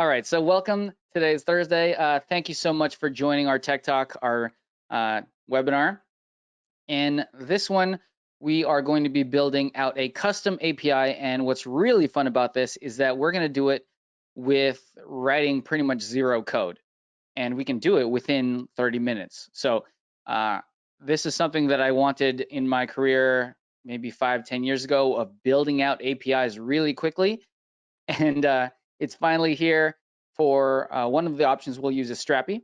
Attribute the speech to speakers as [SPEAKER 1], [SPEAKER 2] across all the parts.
[SPEAKER 1] All right, so welcome. Today is Thursday. Thank you so much for joining our Tech Talk, our webinar. In this one, we are going to be building out a custom API, and what's really fun about this is that we're going to do it with writing pretty much zero code, and we can do it within 30 minutes. So this is something that I wanted in my career maybe 5-10 years ago, of building out APIs really quickly, and it's finally here. For one of the options we'll use is Strapi,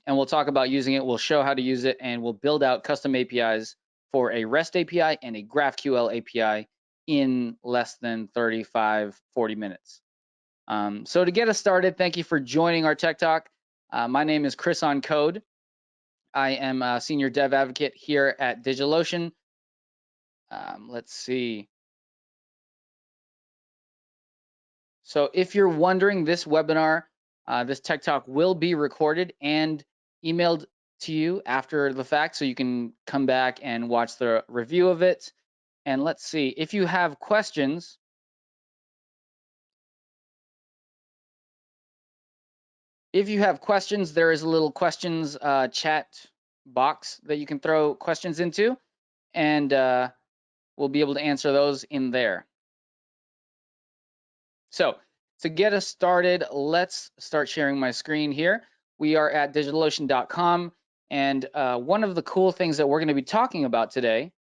[SPEAKER 1] and we'll talk about using it. We'll show how to use it, and we'll build out custom APIs for a REST API and a GraphQL API in less than 35-40 minutes. So to get us started, thank you for joining our Tech Talk. My name is Chris on Code. I am a senior dev advocate here at DigitalOcean. Let's see. So if you're wondering, this webinar, this Tech Talk will be recorded and emailed to you after the fact, so you can come back and watch the review of it. And let's see, if you have questions, there is a little questions chat box that you can throw questions into, and we'll be able to answer those in there. So to get us started, let's start sharing my screen here. We are at DigitalOcean.com, and one of the cool things that we're going to be talking about today,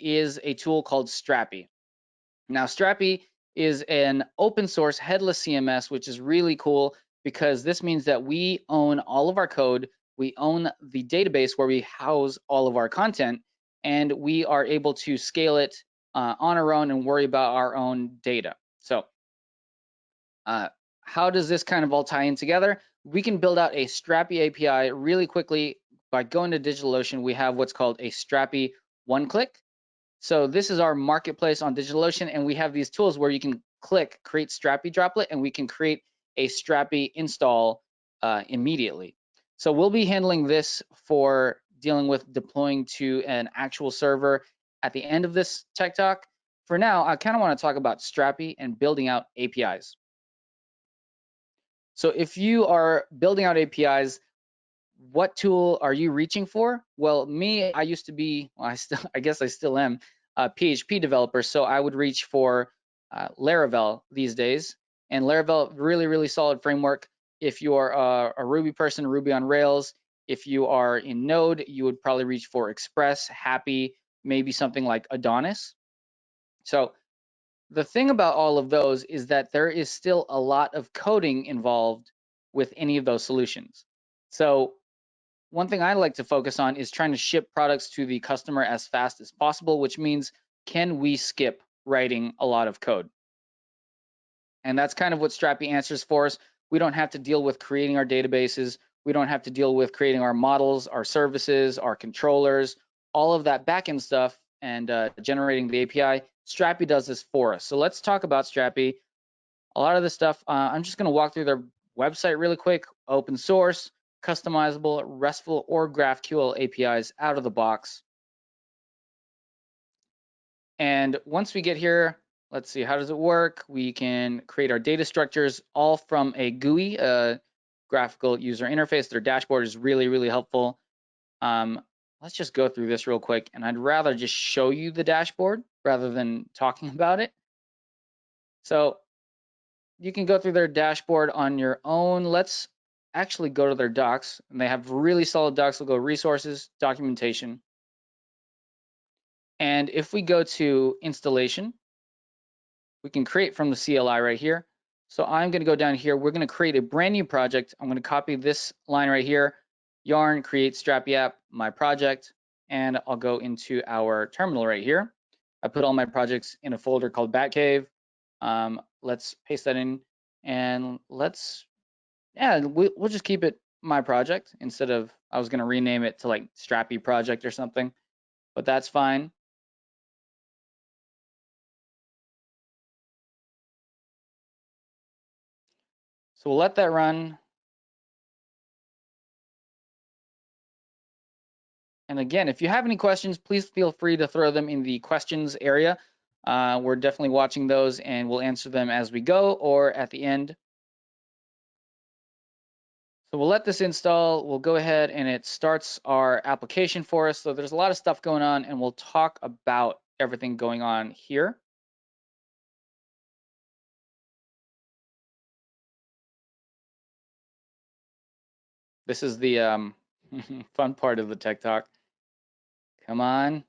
[SPEAKER 1] is a tool called Strapi. Now, Strapi is an open source headless CMS, which is really cool because this means that we own all of our code, we own the database where we house all of our content, and we are able to scale it on our own and worry about our own data. So how does this kind of all tie in together? We can build out a Strapi API really quickly by going to DigitalOcean. We have what's called a Strapi one-click. So this is our marketplace on DigitalOcean, and we have these tools where you can click create Strapi droplet, and we can create a Strapi install immediately. So we'll be handling this for dealing with deploying to an actual server at the end of this Tech Talk. For now, I kind of want to talk about Strapi and building out APIs. So if you are building out APIs, what tool are you reaching for? Well, me, I used to be, well, I guess I still am, a PHP developer, so I would reach for Laravel these days. And Laravel, really, really solid framework. If you are a Ruby person, Ruby on Rails. If you are in Node, you would probably reach for Express, Happy, maybe something like Adonis. So the thing about all of those is that there is still a lot of coding involved with any of those solutions. So one thing I like to focus on is trying to ship products to the customer as fast as possible, which means, can we skip writing a lot of code? And that's kind of what Strapi answers for us. We don't have to deal with creating our databases. We don't have to deal with creating our models, our services, our controllers, all of that backend stuff, and generating the API. Strapi does this for us. So let's talk about Strapi. A lot of this stuff, I'm just going to walk through their website really quick. Open source, customizable, RESTful, or GraphQL APIs out of the box. And once we get here, let's see, how does it work? We can create our data structures all from a GUI, graphical user interface. Their dashboard is really, really helpful. Let's just go through this real quick, and I'd rather just show you the dashboard rather than talking about it. So you can go through their dashboard on your own. Let's actually go to their docs, and they have really solid docs. We'll go resources, documentation. And if we go to installation, we can create from the CLI right here. So I'm going to go down here. We're going to create a brand new project. I'm going to copy this line right here, yarn create Strapi app, my project, and I'll go into our terminal right here. I put all my projects in a folder called Batcave. Let's paste that in, and we'll just keep it my project instead of, I was going to rename it to like Strapi project or something, but that's fine. So we'll let that run. And again, if you have any questions, please feel free to throw them in the questions area. We're definitely watching those and we'll answer them as we go or at the end. So we'll let this install. We'll go ahead and it starts our application for us. So there's a lot of stuff going on and we'll talk about everything going on here. This is the fun part of the tech talk. Come on.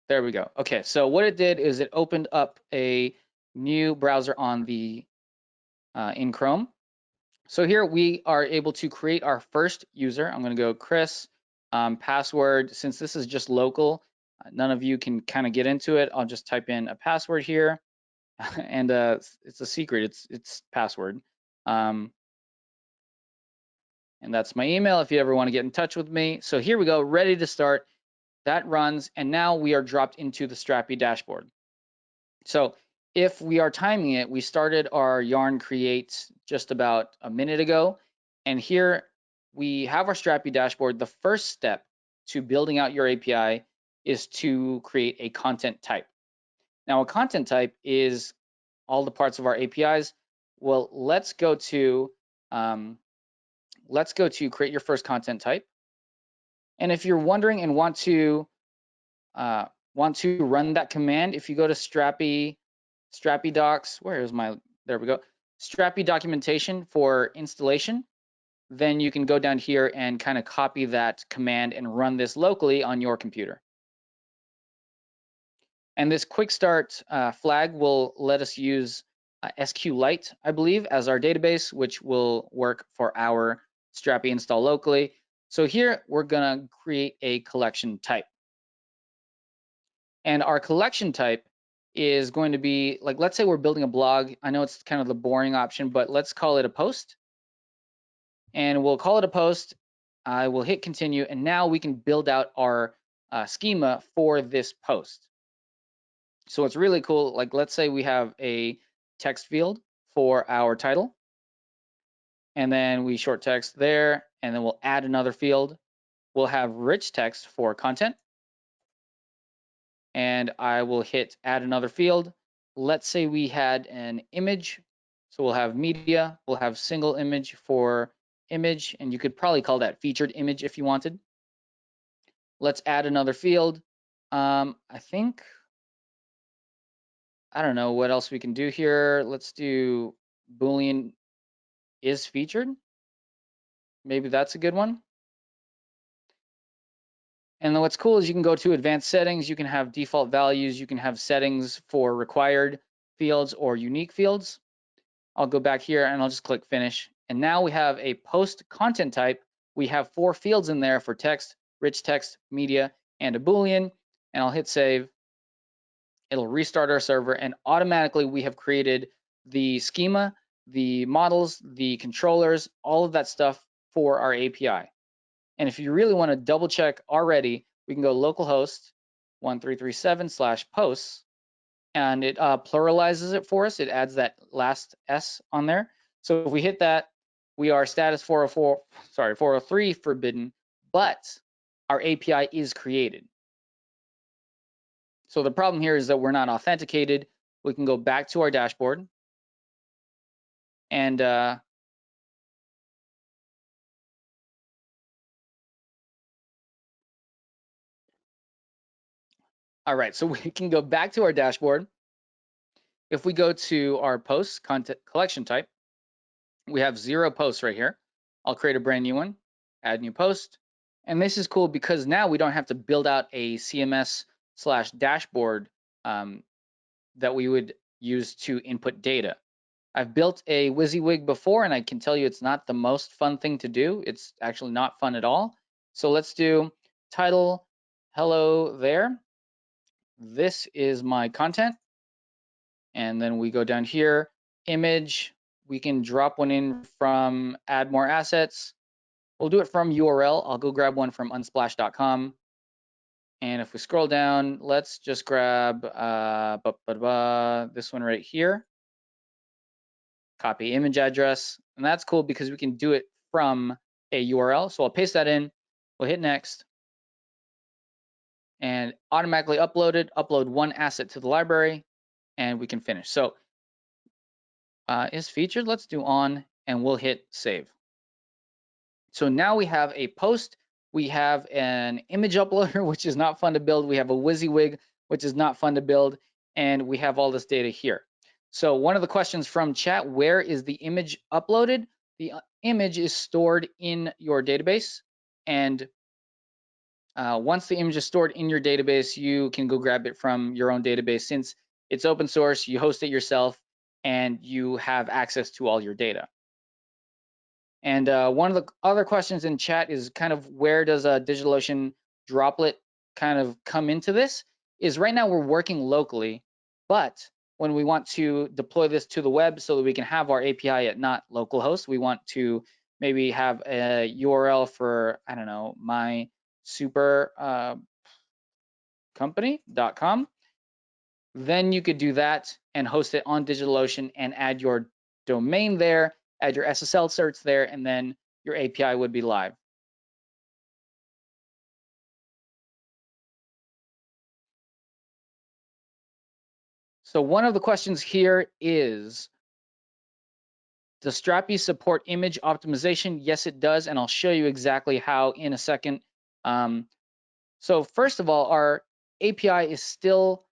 [SPEAKER 1] There we go. Okay, so what it did is it opened up a new browser on the in Chrome. So here we are able to create our first user. I'm going to go Chris, password. Since this is just local, none of you can kind of get into it. I'll just type in a password here, and it's a secret. It's password, and that's my email if you ever want to get in touch with me. So here we go, ready to start. That runs, and now we are dropped into the Strapi dashboard. So if we are timing it, we started our yarn create just about a minute ago. And here we have our Strapi dashboard. The first step to building out your API is to create a content type. Now, a content type is all the parts of our APIs. Well, let's go to create your first content type. And if you're wondering and want to run that command, if you go to Strapi docs, there we go, Strapi documentation for installation, then you can go down here and kind of copy that command and run this locally on your computer. And this quick start flag will let us use SQLite, I believe, as our database, which will work for our Strapi install locally. So here we're gonna create a collection type. And our collection type is going to be, like, let's say we're building a blog. I know it's kind of the boring option, but let's call it a post. And we'll call it a post. I will hit continue, and now we can build out our schema for this post. So it's really cool. Like, let's say we have a text field for our title, and then we short text there, and then we'll add another field. We'll have rich text for content, and I will hit add another field. Let's say we had an image, so we'll have media, we'll have single image for image, and you could probably call that featured image if you wanted. Let's add another field. I think, I don't know what else we can do here. Let's do Boolean is featured. Maybe that's a good one. And then what's cool is you can go to advanced settings, you can have default values, you can have settings for required fields or unique fields. I'll go back here and I'll just click finish. And now we have a post content type. We have 4 fields in there for text, rich text, media, and a Boolean. And I'll hit save. It'll restart our server, and automatically we have created the schema, the models, the controllers, all of that stuff for our API. And if you really want to double check already, we can go localhost 1337/posts, and it pluralizes it for us. It adds that last S on there. So if we hit that, we are status 403 forbidden, but our API is created. So the problem here is that we're not authenticated. We can go back to our dashboard and all right, so we can go back to our dashboard. If we go to our posts content collection type, we have 0 posts right here. I'll create a brand new one, add new post. And this is cool because now we don't have to build out a CMS/dashboard that we would use to input data. I've built a WYSIWYG before, and I can tell you it's not the most fun thing to do. It's actually not fun at all. So let's do title, hello there. This is my content. And then we go down here, image. We can drop one in from add more assets. We'll do it from URL. I'll go grab one from unsplash.com. And if we scroll down, let's just grab this one right here. Copy image address. And that's cool because we can do it from a URL. So I'll paste that in. We'll hit next and automatically uploaded, upload one asset to the library, and we can finish. So is featured, let's do on, and we'll hit save. So now we have a post, we have an image uploader, which is not fun to build. We have a WYSIWYG, which is not fun to build, and we have all this data here. So one of the questions from chat, where is the image uploaded? The image is stored in your database, and once the image is stored in your database, you can go grab it from your own database. Since it's open source, you host it yourself, and you have access to all your data. And one of the other questions in chat is kind of where does a DigitalOcean droplet kind of come into this? Is right now we're working locally, but when we want to deploy this to the web so that we can have our API at not localhost, we want to maybe have a URL for, I don't know, my super company.com. Then you could do that and host it on DigitalOcean and add your domain there, add your SSL certs there, and then your API would be live. So one of the questions here is, does Strapi support image optimization? Yes, it does, and I'll show you exactly how in a second. So first of all, our API is still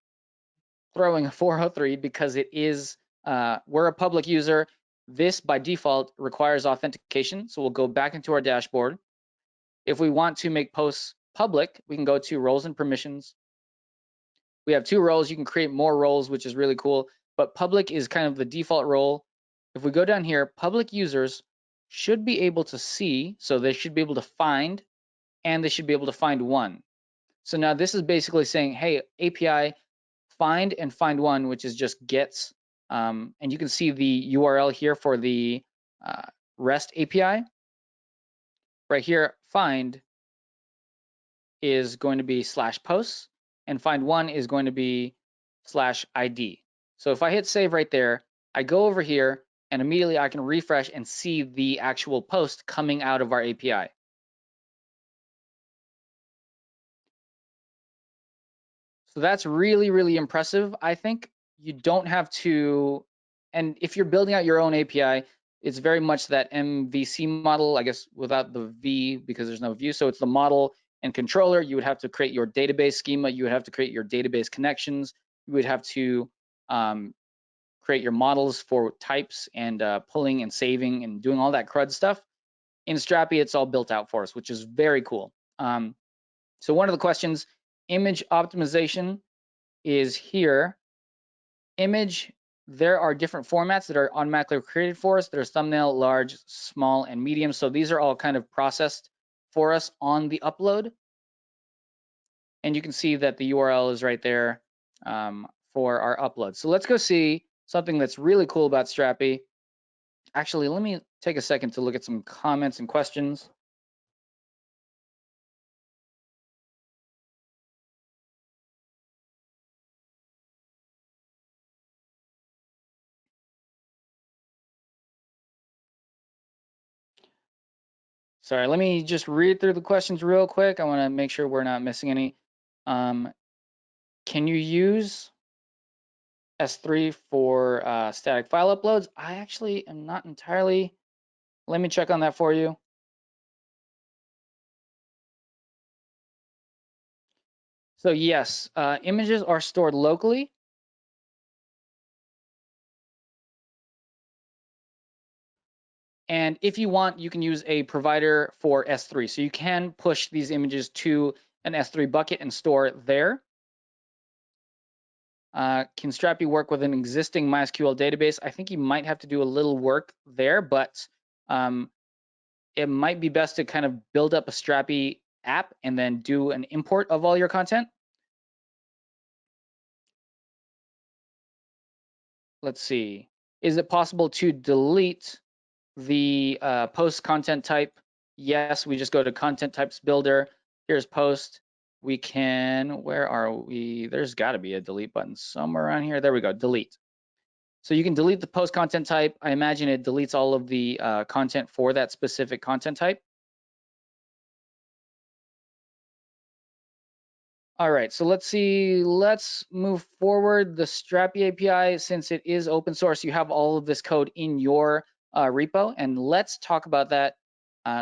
[SPEAKER 1] throwing a 403 because it is, we're a public user. This by default requires authentication. So we'll go back into our dashboard. If we want to make posts public, we can go to roles and permissions. We have two roles. You can create more roles, which is really cool, but public is kind of the default role. If we go down here, public users should be able to see, so they should be able to find, and they should be able to find one. So now this is basically saying, hey, API, find and find one, which is just gets, and you can see the URL here for the REST API. Right here, find is going to be /posts, and find one is going to be /ID. So if I hit save right there, I go over here and immediately I can refresh and see the actual post coming out of our API. So that's really, really impressive. I think you don't have to, and if you're building out your own API, it's very much that MVC model, I guess without the V because there's no view. So it's the model and controller. You would have to create your database schema. You would have to create your database connections. You would have to create your models for types and pulling and saving and doing all that CRUD stuff. In Strapi, it's all built out for us, which is very cool. So one of the questions, image optimization, is here. Image, there are different formats that are automatically created for us. There's thumbnail, large, small, and medium. So these are all kind of processed for us on the upload. And you can see that the URL is right there for our upload. So let's go see something that's really cool about Strapi. Actually, let me take a second to look at some comments and questions. Sorry, let me just read through the questions real quick. I want to make sure we're not missing any. Can you use S3 for static file uploads? I actually am not entirely. Let me check on that for you. So yes, images are stored locally. And if you want, you can use a provider for S3. So you can push these images to an S3 bucket and store it there. Can Strapi work with an existing MySQL database? I think you might have to do a little work there, but it might be best to kind of build up a Strapi app and then do an import of all your content. Let's see. Is it possible to delete the post content type? Yes, we just go to content types builder. Here's post. We can, where are we? There's got to be a delete button somewhere around here. There we go, delete. So you can delete the post content type. I imagine it deletes all of the content for that specific content type. All right, so let's see, let's move forward. The Strapi API, since it is open source, you have all of this code in your repo, and let's talk about that.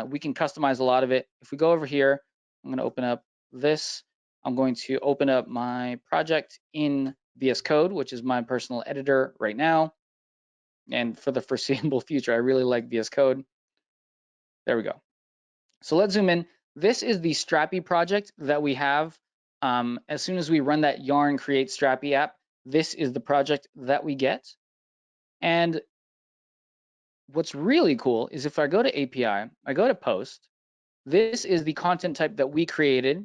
[SPEAKER 1] We can customize a lot of it. If we go over here, I'm gonna open up this. I'm going to open up my project in VS Code, which is my personal editor right now. And for the foreseeable future, I really like VS Code. There we go. So let's zoom in. This is the Strapi project that we have. As soon as we run that yarn create Strapi app, this is the project that we get. And what's really cool is if I go to API, I go to post, this is the content type that we created.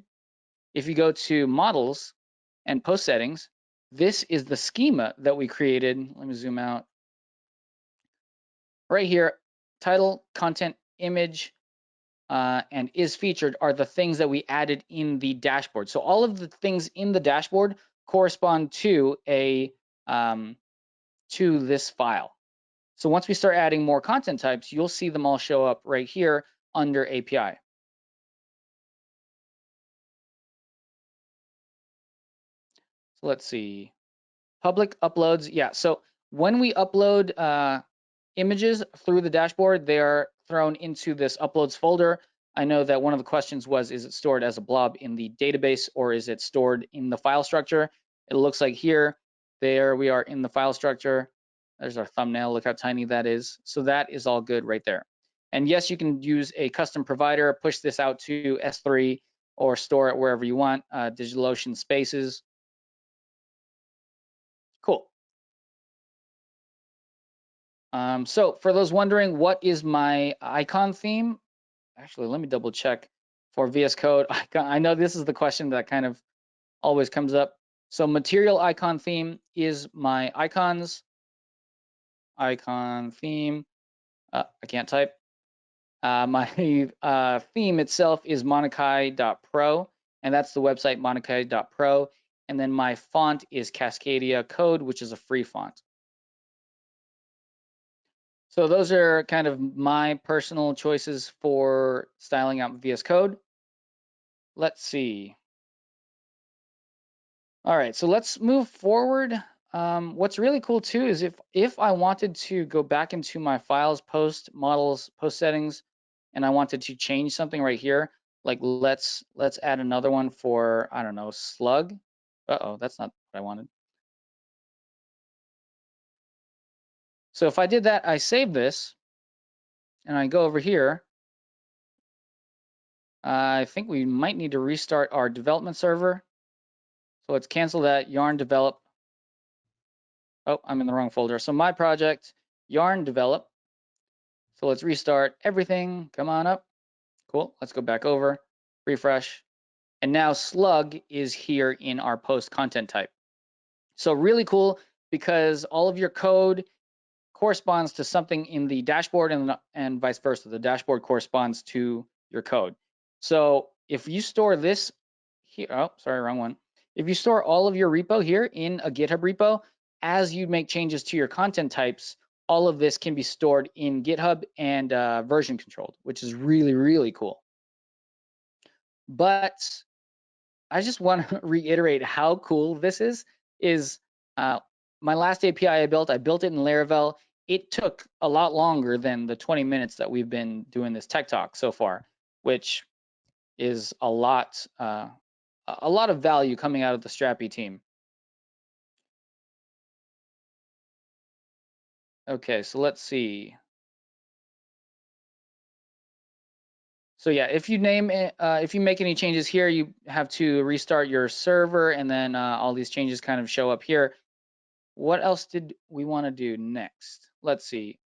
[SPEAKER 1] If you go to models and post settings, this is the schema that we created. Let me zoom out. Right here, title, content, image, and is featured are the things that we added in the dashboard. So all of the things in the dashboard correspond to to this file. So once we start adding more content types, you'll see them all show up right here under API. So let's see, public uploads. Yeah, so when we upload images through the dashboard, they are thrown into this uploads folder. I know that one of the questions was, is it stored as a blob in the database or is it stored in the file structure? It looks like here, there we are in the file structure. There's our thumbnail, look how tiny that is. So that is all good right there. And yes, you can use a custom provider, push this out to S3 or store it wherever you want, DigitalOcean Spaces. Cool. So for those wondering, what is my icon theme? Actually, let me double check for VS Code icon. I know this is the question that kind of always comes up. So material icon theme is my icons. Icon theme, I can't type. My theme itself is monakai.pro, and that's the website monakai.pro. And then my font is Cascadia Code, which is a free font. So those are kind of my personal choices for styling out VS Code. Let's see. All right, so let's move forward. What's really cool too is if I wanted to go back into my files, post models, post settings, and I wanted to change something right here, like let's add another one for, I don't know, slug. Uh-oh, that's not what I wanted. So if I did that, I save this, and I go over here, I think we might need to restart our development server. So let's cancel that, yarn develop. Oh, I'm in the wrong folder. So my project, yarn develop. So let's restart everything. Come on up. Cool. Let's go back over, refresh. And now slug is here in our post content type. So really cool because all of your code corresponds to something in the dashboard and vice versa. The dashboard corresponds to your code. So if you store this here, oh, sorry, wrong one. If you store all of your repo here in a GitHub repo, as you make changes to your content types, all of this can be stored in GitHub and version controlled, which is really, really cool. But I just want to reiterate how cool this is my last API I built it in Laravel. It took a lot longer than the 20 minutes that we've been doing this tech talk so far, which is a lot of value coming out of the Strapi team. Okay, so let's see. So yeah, if you name it, if you make any changes here, you have to restart your server, and then all these changes kind of show up here. What else did we want to do next? Let's see.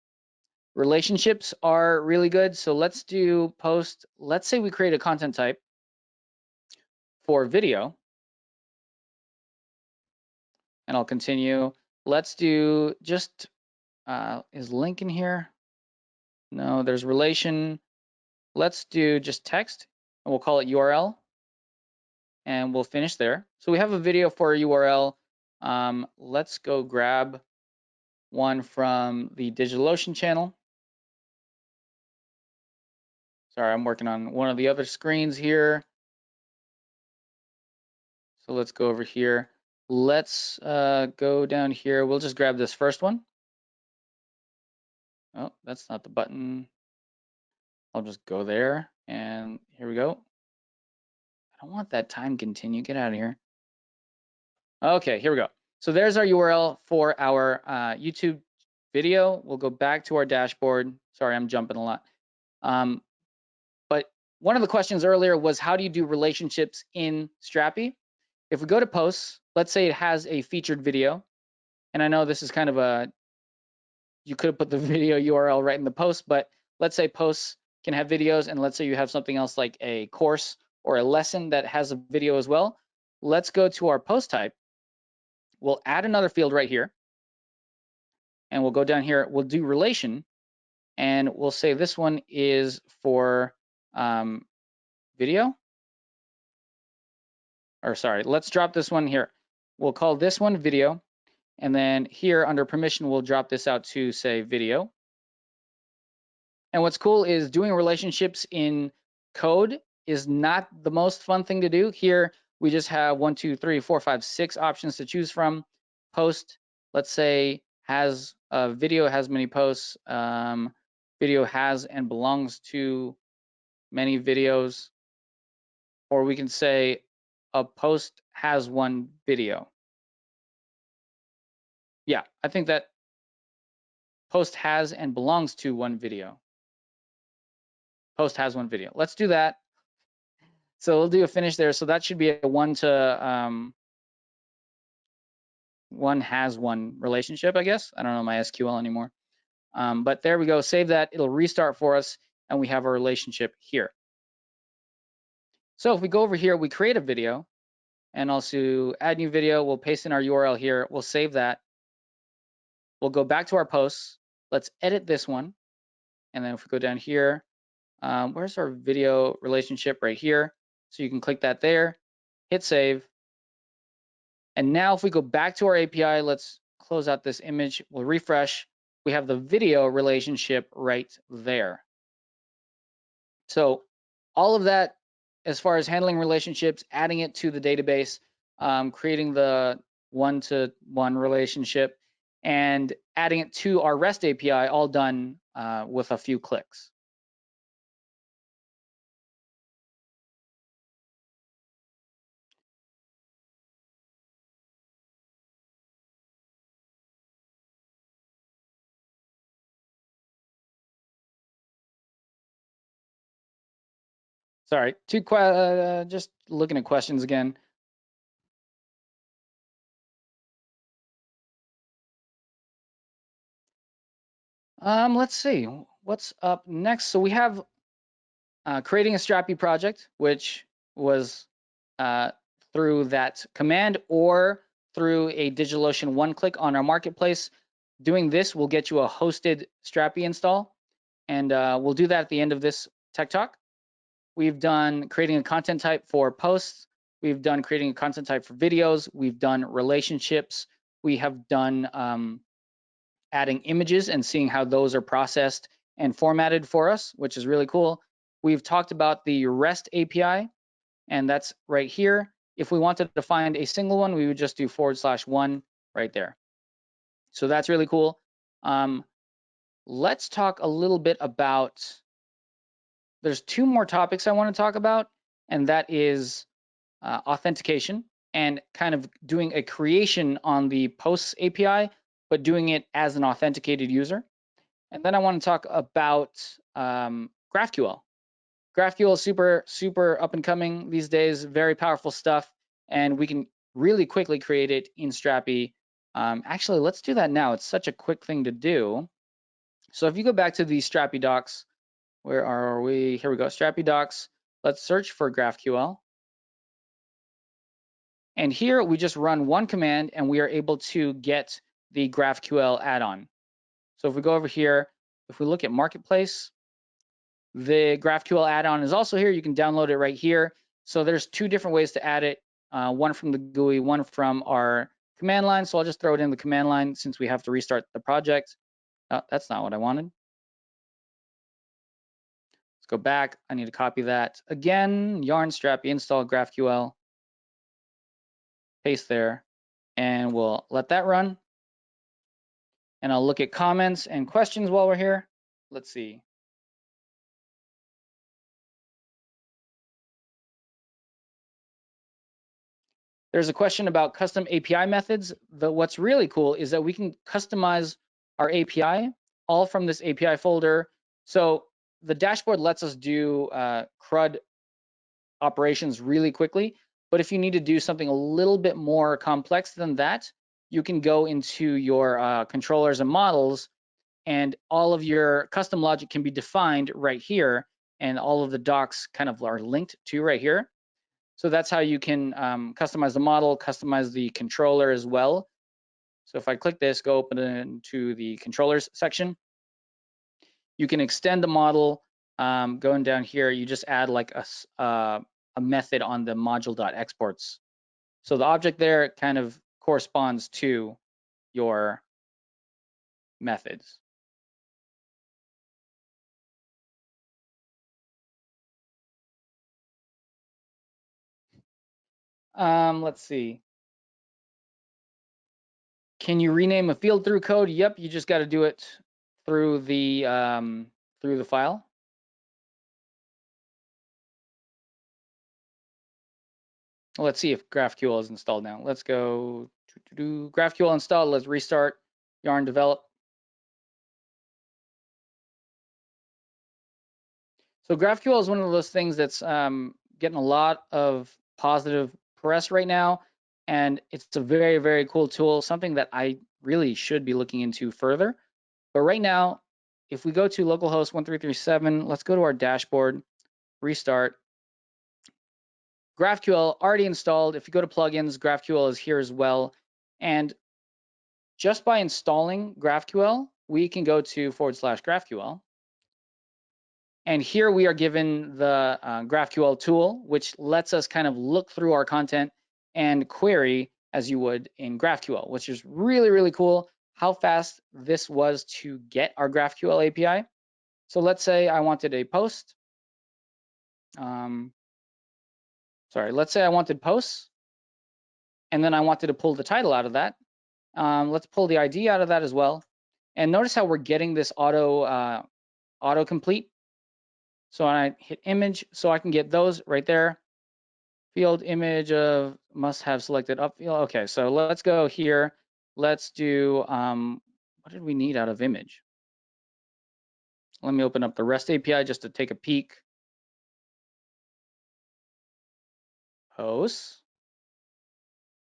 [SPEAKER 1] Relationships are really good. So let's do post. Let's say we create a content type for video, and I'll continue. Let's do just, is link in here? No, there's relation. Let's do just text, and we'll call it URL, and we'll finish there. So we have a video for a URL. Let's go grab one from the DigitalOcean channel. Sorry, I'm working on one of the other screens here. So let's go over here. Let's go down here. We'll just grab this first one. Oh, that's not the button. I'll just go there, and here we go. I don't want that time continue. Get out of here. Okay, here we go. So there's our URL for our YouTube video. We'll go back to our dashboard. Sorry, I'm jumping a lot. But one of the questions earlier was, how do you do relationships in Strapi? If we go to posts, let's say it has a featured video. And I know this is kind of a, you could have put the video URL right in the post, but let's say posts can have videos, and let's say you have something else like a course or a lesson that has a video as well. Let's go to our post type. We'll add another field right here, and we'll go down here. We'll do relation, and we'll say this one is for video. Or sorry, let's drop this one here. We'll call this one video, and then here under permission, we'll drop this out to say video. And what's cool is doing relationships in code is not the most fun thing to do. Here, we just have 1, 2, 3, 4, 5, 6 options to choose from. Post, let's say, has video has many posts. Video has and belongs to many videos. Or we can say a post has one video. Yeah, I think that post has and belongs to one video. Post has one video. Let's do that. So we'll do a finish there. So that should be a one has one relationship, I guess. I don't know my SQL anymore. But there we go. Save that. It'll restart for us, and we have our relationship here. So if we go over here, we create a video, and also add new video. We'll paste in our URL here. We'll save that. We'll go back to our posts. Let's edit this one. And then if we go down here, where's our video relationship? Right here. So you can click that there, hit save. And now if we go back to our API, let's close out this image. We'll refresh. We have the video relationship right there. So all of that, as far as handling relationships, adding it to the database, creating the one-to-one relationship, and adding it to our REST API, all done with a few clicks. Sorry, just looking at questions again. Let's see, what's up next? So we have creating a Strapi project, which was through that command or through a DigitalOcean one-click on our marketplace. Doing this will get you a hosted Strapi install, and we'll do that at the end of this tech talk. We've done creating a content type for posts. We've done creating a content type for videos. We've done relationships. We have done adding images and seeing how those are processed and formatted for us, which is really cool. We've talked about the REST API, and that's right here. If we wanted to find a single one, we would just do /1 right there. So that's really cool. Let's talk a little bit about, there's two more topics I want to talk about, and that is authentication and kind of doing a creation on the posts API, but doing it as an authenticated user. And then I want to talk about GraphQL. GraphQL is super up and coming these days, very powerful stuff, and we can really quickly create it in Strapi. Actually, let's do that now. It's such a quick thing to do. So if you go back to the Strapi docs, where are we? Here we go, Strapi docs. Let's search for GraphQL. And here we just run one command and we are able to get the GraphQL add-on. So if we go over here, if we look at Marketplace, the GraphQL add-on is also here. You can download it right here. So there's two different ways to add it, one from the GUI, one from our command line. So I'll just throw it in the command line since we have to restart the project. Oh, that's not what I wanted. Let's go back. I need to copy that again. Yarn Strapi install GraphQL. paste there, and we'll let that run. And I'll look at comments and questions while we're here. Let's see. There's a question about custom API methods. What's really cool is that we can customize our API all from this API folder. So the dashboard lets us do CRUD operations really quickly. But if you need to do something a little bit more complex than that, you can go into your controllers and models, and all of your custom logic can be defined right here. And all of the docs kind of are linked to right here. So that's how you can customize the model, customize the controller as well. So if I click this, go open it into the controllers section, you can extend the model. Going down here, you just add like a method on the module.exports. So the object there kind of corresponds to your methods. Let's see. Can you rename a field through code? Yep, you just got to do it through the file. Let's see if GraphQL is installed now. Let's go to GraphQL installed. Let's restart Yarn develop. So GraphQL is one of those things that's getting a lot of positive press right now, and it's a very, very cool tool, something that I really should be looking into further. But right now, if we go to localhost 1337, let's go to our dashboard, restart. GraphQL already installed. If you go to plugins, GraphQL is here as well. And just by installing GraphQL, we can go to /GraphQL. And here we are given the GraphQL tool, which lets us kind of look through our content and query as you would in GraphQL, which is really, really cool how fast this was to get our GraphQL API. So let's say I wanted a post. Let's say I wanted posts, and then I wanted to pull the title out of that. Let's pull the ID out of that as well. And notice how we're getting this autocomplete. So I hit image, so I can get those right there. Field image of must have selected up field. Okay, so let's go here. Let's do, what did we need out of image? Let me open up the REST API just to take a peek. Posts.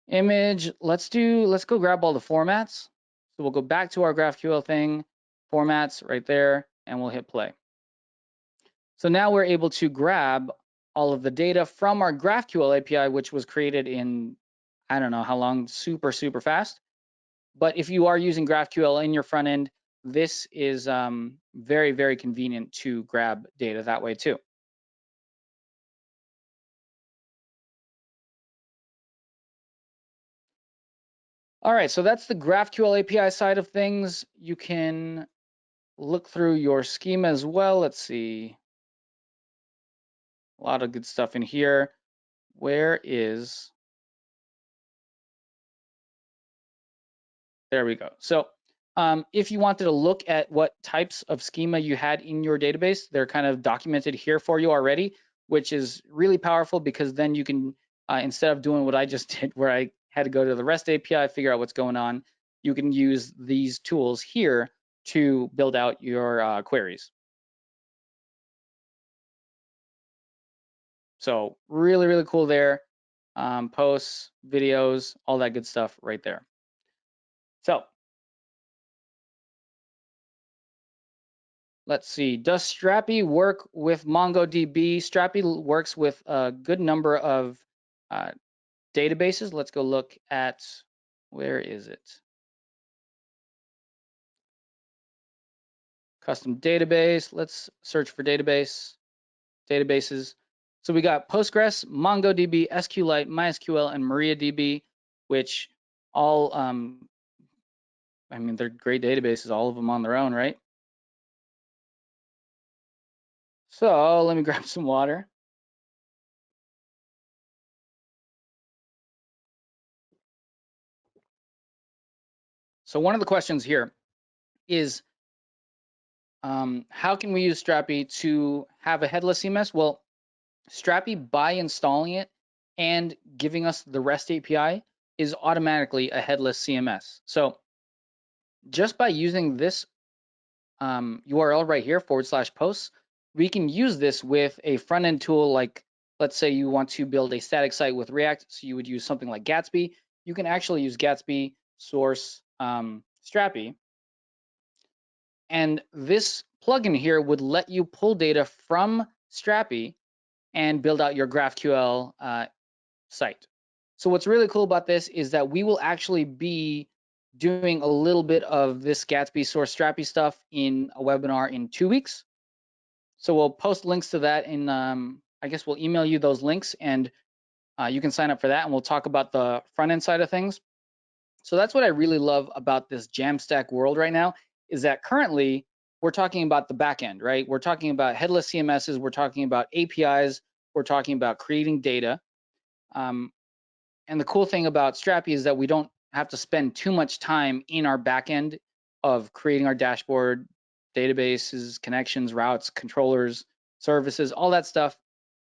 [SPEAKER 1] Image, let's go grab all the formats. So we'll go back to our GraphQL thing, formats right there, and we'll hit play. So now we're able to grab all of the data from our GraphQL API, which was created in, I don't know how long, super, super fast. But if you are using GraphQL in your front end, this is very, very convenient to grab data that way too. All right, so that's the GraphQL API side of things. You can look through your schema as well. Let's see. A lot of good stuff in here. Where is, there we go. So if you wanted to look at what types of schema you had in your database, they're kind of documented here for you already, which is really powerful because then you can, instead of doing what I just did where I had to go to the REST API, figure out what's going on, you can use these tools here to build out your queries. So really, really cool there. Posts, videos, all that good stuff right there. So let's see, does Strapi work with MongoDB? Strapi works with a good number of databases. Let's go look at, where is it? Custom database, let's search for databases. So we got Postgres, MongoDB, SQLite, MySQL, and MariaDB, which all, I mean, they're great databases, all of them on their own, right? So let me grab some water. So one of the questions here is, how can we use Strapi to have a headless CMS? Well, Strapi, by installing it and giving us the REST API, is automatically a headless CMS. So just by using this URL right here, /posts, we can use this with a front-end tool like, let's say you want to build a static site with React, so you would use something like Gatsby. You can actually use Gatsby, source, Strapi, and this plugin here would let you pull data from Strapi and build out your GraphQL site. So what's really cool about this is that we will actually be doing a little bit of this Gatsby source Strapi stuff in a webinar in 2 weeks. So we'll post links to that in, I guess we'll email you those links, and you can sign up for that, and we'll talk about the front end side of things. So that's what I really love about this Jamstack world right now, is that currently we're talking about the back end, right? We're talking about headless CMSs, we're talking about APIs, we're talking about creating data. And the cool thing about Strapi is that we don't have to spend too much time in our backend of creating our dashboard, databases, connections, routes, controllers, services, all that stuff.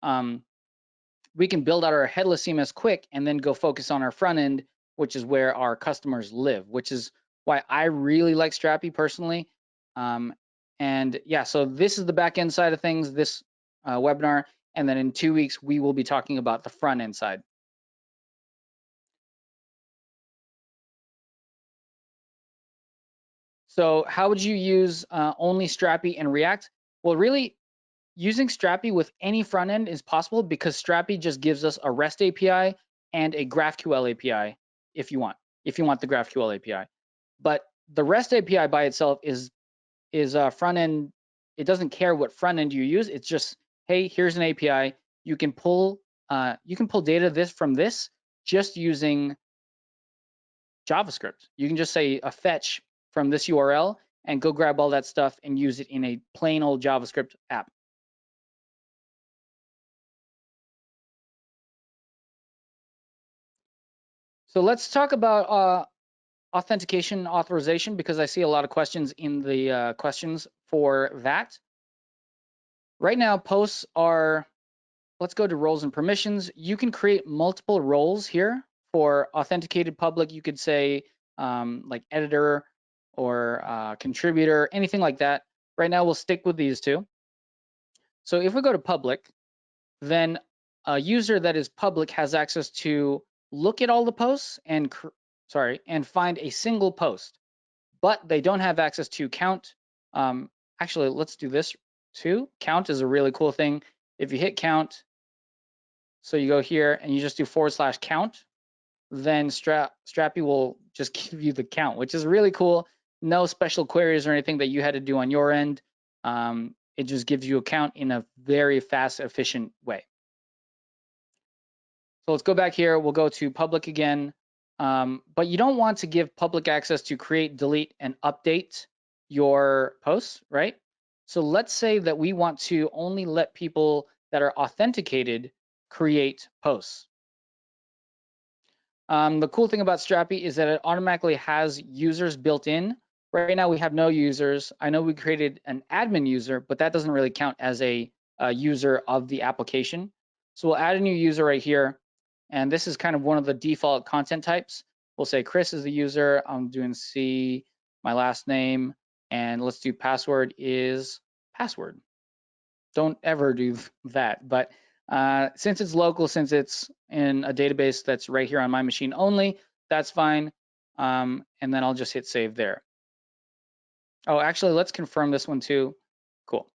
[SPEAKER 1] We can build out our headless CMS quick and then go focus on our front end, which is where our customers live, which is why I really like Strapi personally. And yeah, so this is the back end side of things, this webinar. And then in 2 weeks, we will be talking about the front end side. So how would you use only Strapi and React? Well, really, using Strapi with any front end is possible because Strapi just gives us a REST API and a GraphQL API if you want the GraphQL API. But the REST API by itself is front end. It doesn't care what front end you use. It's just, hey, here's an API. You can pull data from this just using JavaScript. You can just say a fetch from this URL and go grab all that stuff and use it in a plain old JavaScript app. So let's talk about authentication authorization, because I see a lot of questions in the questions for that. Right now, posts are, let's go to roles and permissions. You can create multiple roles here. For authenticated public, you could say like editor or contributor, anything like that. Right now, we'll stick with these two. So if we go to public, then a user that is public has access to look at all the posts and find a single post, but they don't have access to count. Actually, let's do this too. Count is a really cool thing. If you hit count, so you go here and you just do /count, then Strapi will just give you the count, which is really cool. No special queries or anything that you had to do on your end. It just gives you a count in a very fast, efficient way. So let's go back here. We'll go to public again. But you don't want to give public access to create, delete, and update your posts, right? So let's say that we want to only let people that are authenticated create posts. The cool thing about Strapi is that it automatically has users built in. Right now we have no users. I know we created an admin user, but that doesn't really count as a user of the application. So we'll add a new user right here. And this is kind of one of the default content types. We'll say Chris is the user. I'm doing C, my last name, and let's do password is password. Don't ever do that. But since it's local, since it's in a database that's right here on my machine only, that's fine. And then I'll just hit save there. Oh, actually, let's confirm this one too. Cool.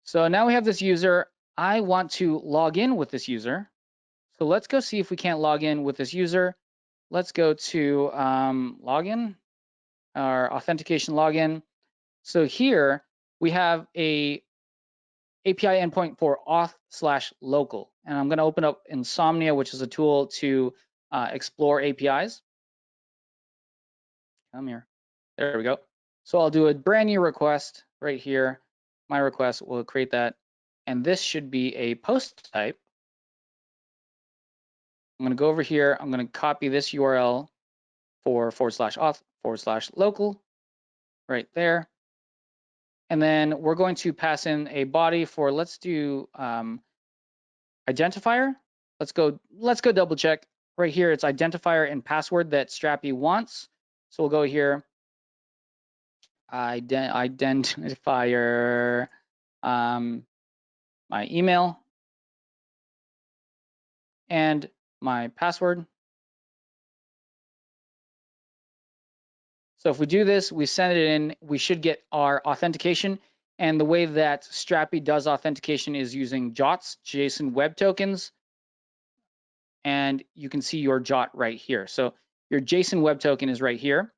[SPEAKER 1] So now we have this user. I want to log in with this user. So let's go see if we can't log in with this user. Let's go to login, our authentication login. So here we have a API endpoint for auth/local. And I'm going to open up Insomnia, which is a tool to explore APIs. Come here. There we go. So I'll do a brand new request right here. My request will create that. And this should be a post type. I'm going to go over here. I'm going to copy this URL for /auth/local right there. And then we're going to pass in a body for, let's do identifier. Let's go double check. Right here, it's identifier and password that Strapi wants. So we'll go here, identifier, my email, and my password. So if we do this, we send it in, we should get our authentication. And the way that Strapi does authentication is using JOTs, JSON Web Tokens. And you can see your JOT right here. So your JSON Web Token is right here.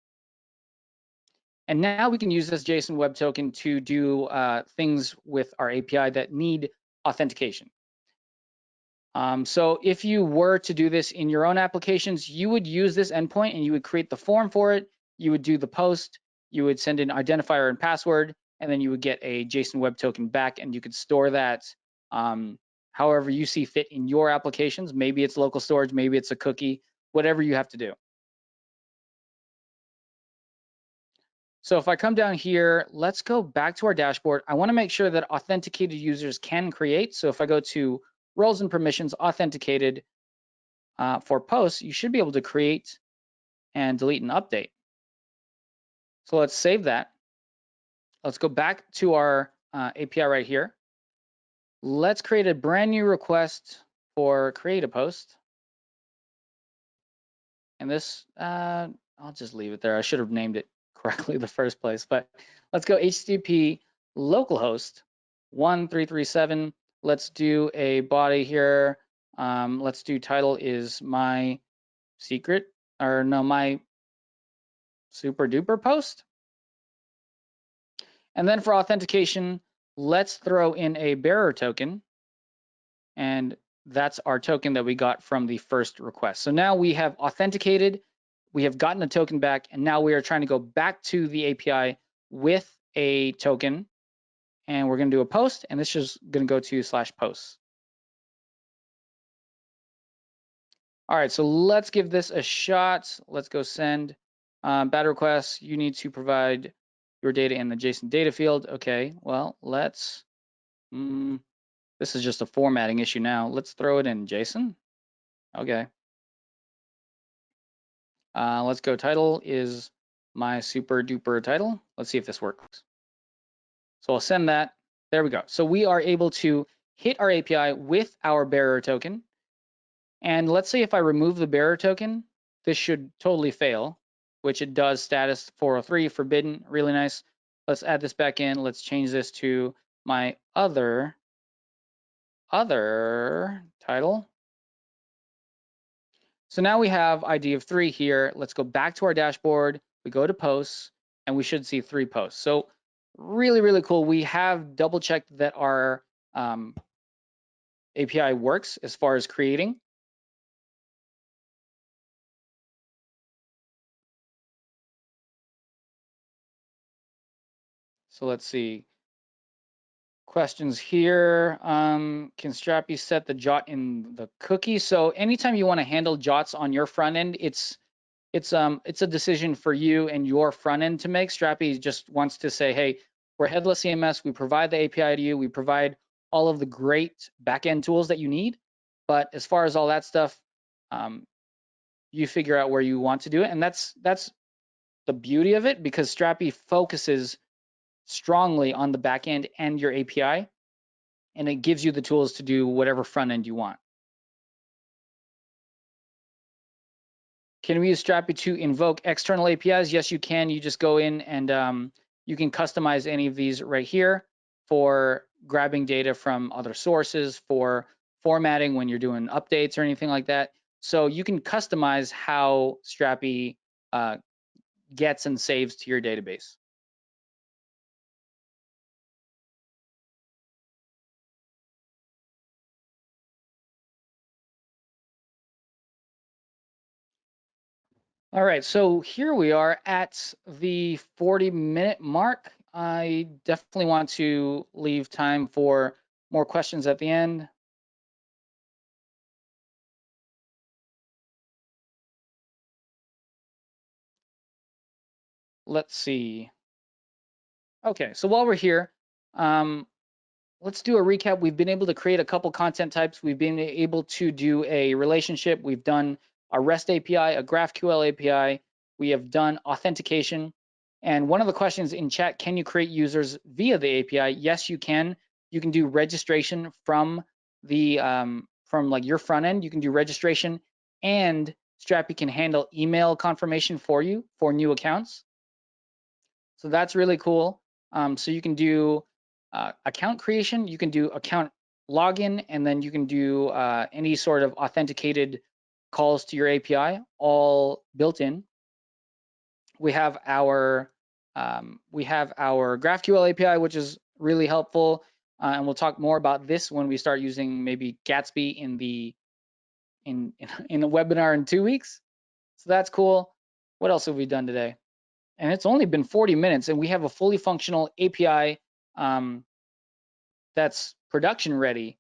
[SPEAKER 1] And now we can use this JSON Web Token to do things with our API that need authentication. So if you were to do this in your own applications, you would use this endpoint and you would create the form for it. You would do the post, you would send an identifier and password, and then you would get a JSON Web Token back, and you could store that however you see fit in your applications. Maybe it's local storage, maybe it's a cookie, whatever you have to do. So if I come down here, let's go back to our dashboard. I want to make sure that authenticated users can create. So if I go to roles and permissions, authenticated for posts, you should be able to create and delete and update. So let's save that. Let's go back to our API right here. Let's create a brand new request for create a post. And this, I'll just leave it there. I should have named it correctly the first place, but let's go HTTP localhost 1337. Let's do a body here. Let's do title is my secret, or no, my super duper post. And then for authentication, let's throw in a bearer token. And that's our token that we got from the first request. So now we have authenticated, we have gotten a token back, and now we are trying to go back to the API with a token. And we're going to do a post, and this is going to go to /posts. All right, so let's give this a shot. Let's go send bad requests. You need to provide your data in the JSON data field. Okay, well, let's, this is just a formatting issue now. Let's throw it in JSON. Okay. Let's go title is my super duper title. Let's see if this works. So I'll send that. There we go. So we are able to hit our API with our bearer token. And let's say if I remove the bearer token, this should totally fail, which it does. Status 403 forbidden, really nice. Let's add this back in. Let's change this to my other title. So now we have ID of 3 here. Let's go back to our dashboard. We go to posts, and we should see 3 posts. So really, really cool. We have double checked that our API works as far as creating. So let's see. Questions here. Can Strapi set the JOT in the cookie? So anytime you want to handle JOTs on your front end, it's a decision for you and your front end to make. Strapi just wants to say, hey, we're headless CMS. We provide the API to you. We provide all of the great backend tools that you need. But as far as all that stuff, you figure out where you want to do it. And that's the beauty of it, because Strapi focuses strongly on the backend and your API, and it gives you the tools to do whatever front end you want. Can we use Strapi to invoke external APIs? Yes, you can. You just go in and you can customize any of these right here for grabbing data from other sources, for formatting when you're doing updates or anything like that. So you can customize how Strapi gets and saves to your database. All right, so here we are at the 40-minute mark. I definitely want to leave time for more questions at the end. let's see. Okay, so while we're here, let's do a recap. We've been able to create a couple content types. We've been able to do a relationship. We've done a REST API, a GraphQL API. We have done authentication. And one of the questions in chat, can you create users via the API? Yes, you can. You can do registration from the from like your front end. You can do registration, and Strapi can handle email confirmation for you for new accounts. So that's really cool. So you can do account creation, you can do account login, and then you can do any sort of authenticated calls to your API, all built in. We have our GraphQL API, which is really helpful, and we'll talk more about this when we start using maybe Gatsby in the in the webinar in 2 weeks. So that's cool. What else have we done today? And it's only been 40 minutes, and we have a fully functional API that's production ready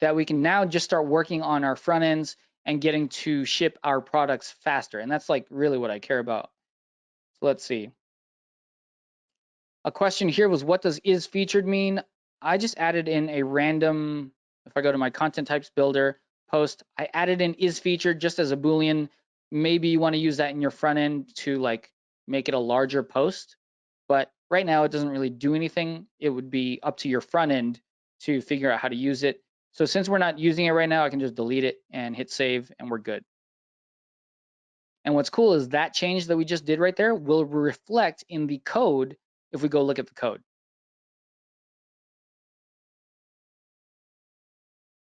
[SPEAKER 1] that we can now just start working on our front ends and getting to ship our products faster. And that's like really what I care about. So let's see. A question here was, what does is featured mean? I just added in a random, if I go to my content types builder post, I added in is featured just as a Boolean. Maybe you want to use that in your front end to like make it a larger post, but right now it doesn't really do anything. It would be up to your front end to figure out how to use it. So since we're not using it right now, I can just delete it and hit save and we're good. And what's cool is that change that we just did right there will reflect in the code if we go look at the code.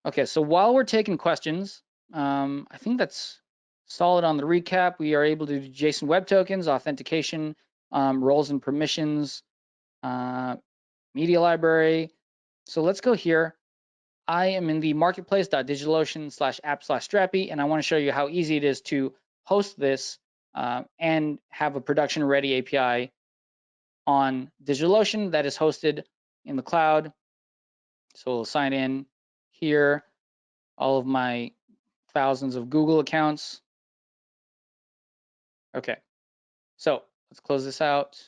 [SPEAKER 1] Okay, so while we're taking questions, I think that's solid on the recap. We are able to do JSON Web Tokens, authentication, roles and permissions, media library. So let's go here. I am in the marketplace.digitalocean/app/Strapi, and I want to show you how easy it is to host this and have a production ready API on DigitalOcean that is hosted in the cloud. So we'll sign in here, all of my thousands of Google accounts. Okay, so let's close this out.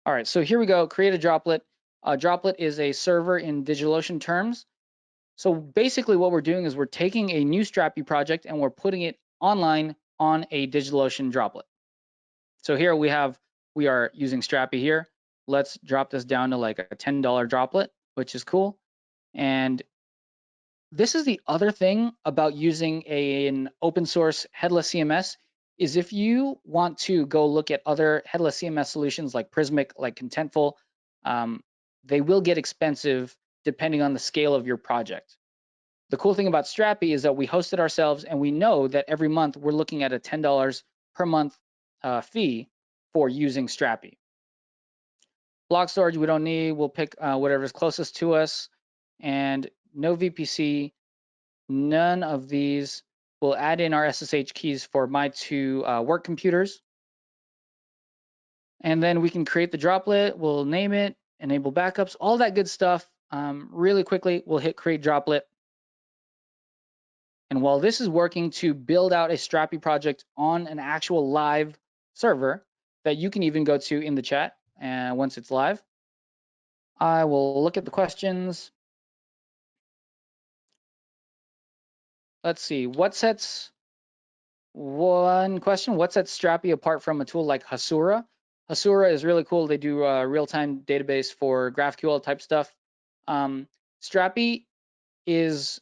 [SPEAKER 1] All right, so here we go, create a droplet. A droplet is a server in DigitalOcean terms. So basically what we're doing is we're taking a new Strapi project and we're putting it online on a DigitalOcean droplet. So here we are using Strapi here. Let's drop this down to like a $10 droplet, which is cool. And this is the other thing about using an open source headless CMS is if you want to go look at other headless CMS solutions like Prismic, like Contentful, they will get expensive depending on the scale of your project. The cool thing about Strapi is that we host it ourselves and we know that every month we're looking at a $10 per month fee for using Strapi. Block storage we don't need, we'll pick whatever's closest to us, and no VPC. None of these. We'll add in our SSH keys for my two work computers. And then we can create the droplet. We'll name it, enable backups, all that good stuff. Really quickly, we'll hit create droplet. And while this is working to build out a Strapi project on an actual live server that you can even go to in the chat once it's live, I will look at the questions. Let's see, one question, what sets Strapi apart from a tool like Hasura? Hasura is really cool. They do a real-time database for GraphQL type stuff. Strapi is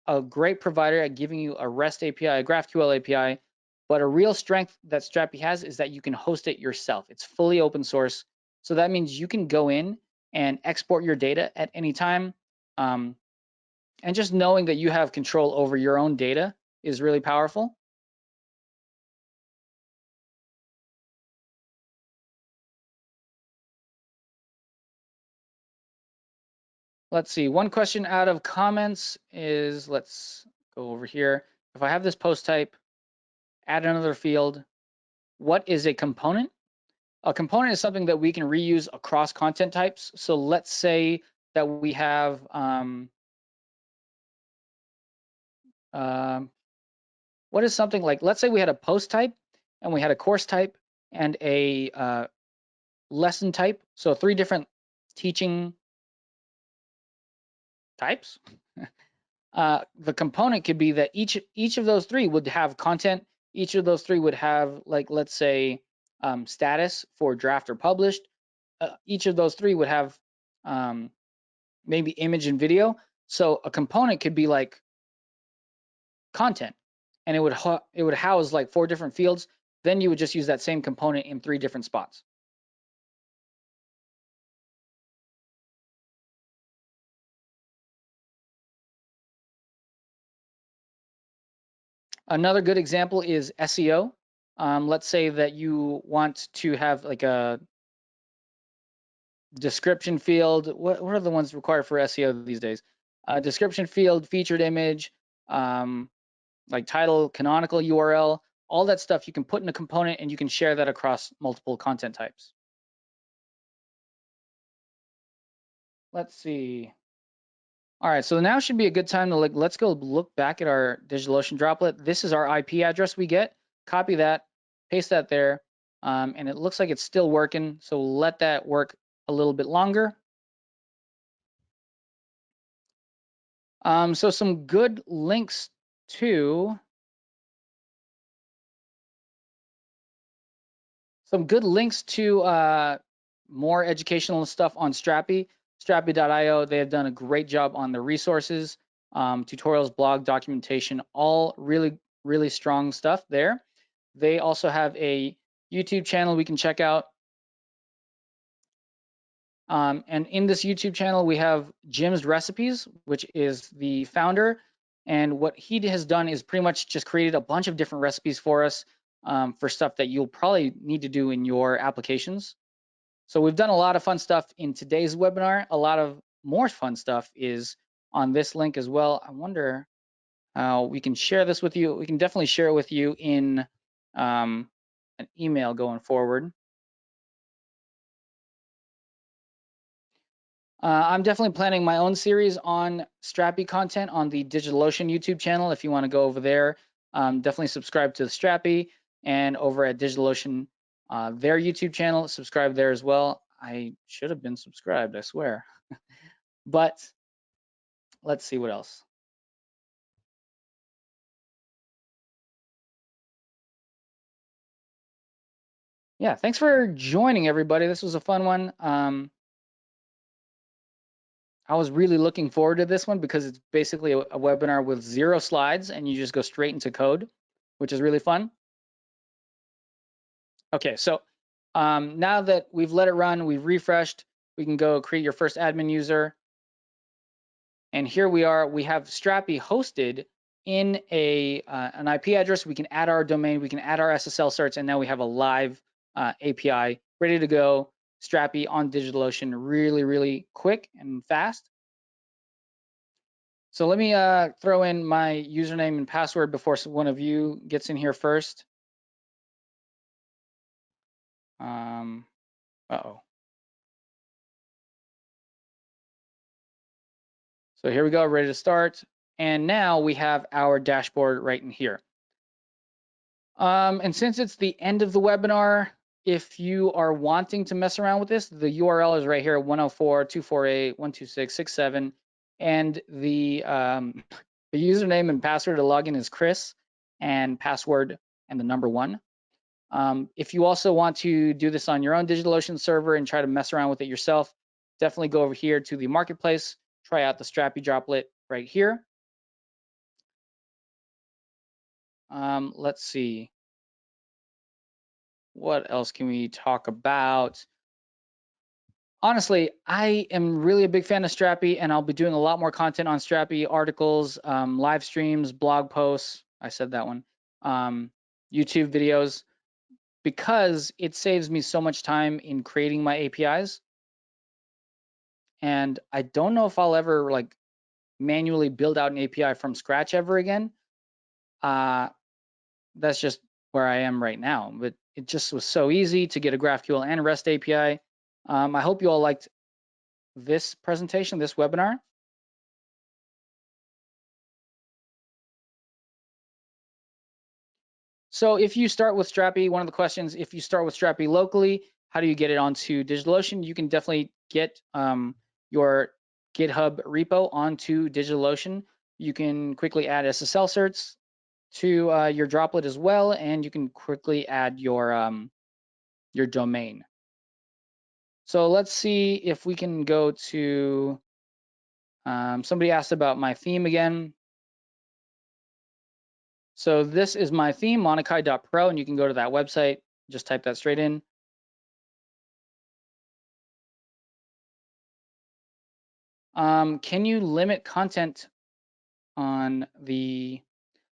[SPEAKER 1] a great provider at giving you a REST API, a GraphQL API, but a real strength that Strapi has is that you can host it yourself. It's fully open source. So that means you can go in and export your data at any time. And just knowing that you have control over your own data is really powerful. Let's see, one question out of comments is, let's go over here. If I have this post type, add another field, what is a component? A component is something that we can reuse across content types. So let's say that we have, what is something like, let's say we had a post type and we had a course type and a lesson type. So 3 different teaching types. The component could be that each of those 3 would have content. Each of those 3 would have, like, let's say, status for draft or published. Each of those 3 would have maybe image and video. So a component could be like content, and it would house like 4 different fields. Then you would just use that same component in 3 different spots. Another good example is SEO. Let's say that you want to have like a description field. What are the ones required for SEO these days? Description field, featured image, like title, canonical URL, all that stuff you can put in a component, and you can share that across multiple content types. Let's see. All right, so now should be a good time to let's go look back at our DigitalOcean droplet. This is our IP address we get. Copy that, paste that there, and it looks like it's still working. So we'll let that work a little bit longer. So some good links to more educational stuff on Strapi, Strapi.io. They have done a great job on the resources, tutorials, blog, documentation, all really, really strong stuff there. They also have a YouTube channel we can check out. And in this YouTube channel, we have Jim's Recipes, which is the founder. And what he has done is pretty much just created a bunch of different recipes for us for stuff that you'll probably need to do in your applications. So we've done a lot of fun stuff in today's webinar. A lot of more fun stuff is on this link as well. I wonder how we can share this with you. We can definitely share it with you in an email going forward. I'm definitely planning my own series on Strapi content on the DigitalOcean YouTube channel. If you want to go over there, definitely subscribe to the Strapi, and over at DigitalOcean, their YouTube channel, subscribe there as well. I should have been subscribed, I swear. But let's see what else. Yeah, thanks for joining, everybody. This was a fun one. I was really looking forward to this one because it's basically a webinar with 0 slides, and you just go straight into code, which is really fun. Okay, so now that we've let it run, we've refreshed, we can go create your first admin user. And here we are, we have Strapi hosted in an IP address. We can add our domain, we can add our SSL certs, and now we have a live API ready to go. Strapi on DigitalOcean, really, really quick and fast. So let me throw in my username and password before one of you gets in here first. Uh-oh. So here we go, ready to start. And now we have our dashboard right in here. And since it's the end of the webinar, if you are wanting to mess around with this, the URL is right here, 104.248.126.67. And the username and password to log in is Chris, and password and the number 1. If you also want to do this on your own DigitalOcean server and try to mess around with it yourself, definitely go over here to the marketplace, try out the Strapi droplet right here. Let's see. What else can we talk about? Honestly, I am really a big fan of Strapi, and I'll be doing a lot more content on Strapi, articles, live streams, blog posts. I said that one. YouTube videos, because it saves me so much time in creating my APIs. And I don't know if I'll ever like manually build out an API from scratch ever again. That's just where I am right now. But it just was so easy to get a GraphQL and a REST API. I hope you all liked this presentation, this webinar. So if you start with Strapi, one of the questions, if you start with Strapi locally, how do you get it onto DigitalOcean? You can definitely get your GitHub repo onto DigitalOcean. You can quickly add SSL certs to your droplet as well, and you can quickly add your domain. So let's see if we can go to, somebody asked about my theme again. So this is my theme, monakai.pro, and you can go to that website, just type that straight in. Can you limit content on the,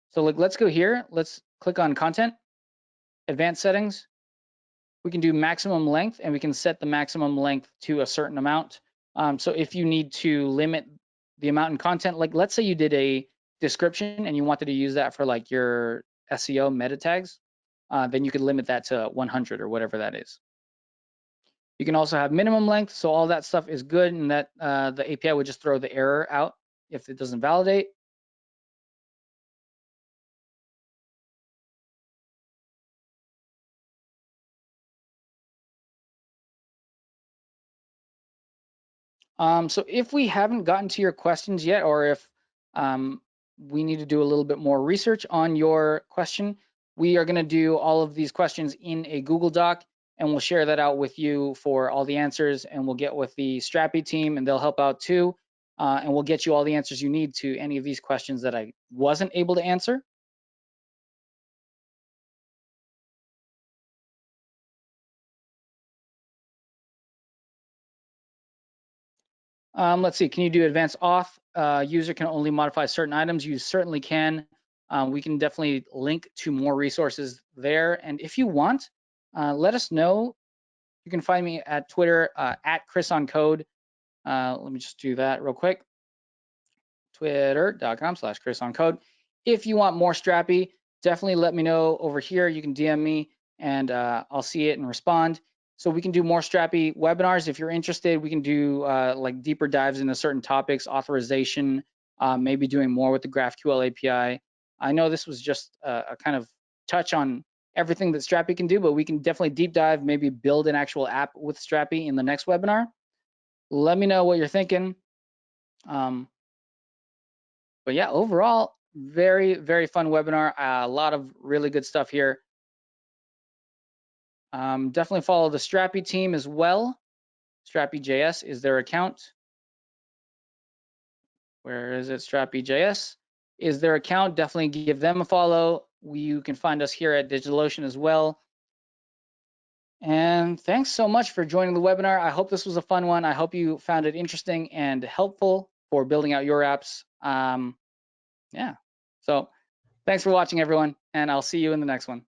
[SPEAKER 1] so like, let's go here, let's click on content, advanced settings. We can do maximum length, and we can set the maximum length to a certain amount. So if you need to limit the amount in content, like let's say you did a description and you wanted to use that for like your SEO meta tags, then you could limit that to 100 or whatever that is. You can also have minimum length, so all that stuff is good, and that the API would just throw the error out if it doesn't validate. So if we haven't gotten to your questions yet, or if we need to do a little bit more research on your question, we are going to do all of these questions in a Google Doc, and we'll share that out with you for all the answers, and we'll get with the Strapi team, and they'll help out too, and we'll get you all the answers you need to any of these questions that I wasn't able to answer. Let's see, can you do advanced auth? User can only modify certain items. You certainly can. We can definitely link to more resources there. And if you want, let us know. You can find me at Twitter at ChrisOnCode. Let me just do that real quick. Twitter.com/ChrisOnCode. If you want more Strapi, definitely let me know over here. You can DM me and I'll see it and respond. So we can do more Strapi webinars. If you're interested, we can do like deeper dives into certain topics, authorization, maybe doing more with the GraphQL API. I know this was just a kind of touch on everything that Strapi can do, but we can definitely deep dive, maybe build an actual app with Strapi in the next webinar. Let me know what you're thinking. But yeah, overall, very, very fun webinar. A lot of really good stuff here. Definitely follow the Strapi team as well. Strapi.js is their account. Where is it? Strapi.js is their account. Definitely give them a follow. You can find us here at DigitalOcean as well. And thanks so much for joining the webinar. I hope this was a fun one. I hope you found it interesting and helpful for building out your apps. Yeah. So thanks for watching, everyone, and I'll see you in the next one.